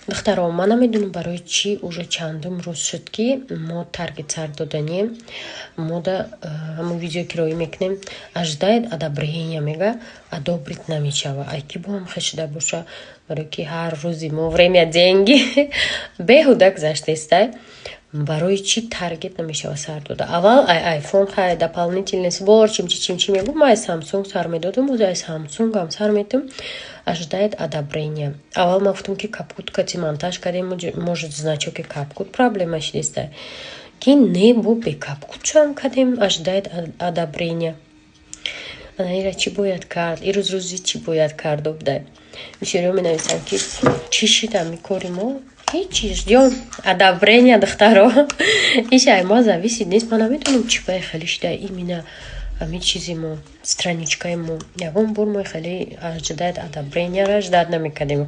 духтаро, ман намедонам барои чӣ уже чандум рӯз шуд, ки мо таргет сар доданем. Мо да ҳамун видео ки роӣ мекунем, ожидает одобрение мега, одобрит намешава. Айки бо ҳам хешида боша, барои ки ҳар рӯзи мо время деньги беҳуда гузаштаеста. Барои чӣ таргет намешава сар дода? Аввал айфон хай, дополнительный сбор, чимчи мегу, ма аз Samsung сар медодам, оз аз Samsung ам сар метам, ожидает одобрение. Аввал ма гуфтам ки капкут кати монтаж кардем, может значоки капкут проблема шидеста. Ки не бо бе капкут шам кардем, ожидает одобрение. Ира чӣ бояд кард? Ирӯз рӯзи чӣ бояд кард буда? Мишориҳо менависанд ки чӣ шида мекори мо? Ҳичи ждём одобрение духтаро. Иша мо зависит нест, ма наметонам чӣ бай хеле шида именно ҳамин чизи мо страничкаи мо. Ягон бор мо хеле ожидает одобрение ра ждат намекардем.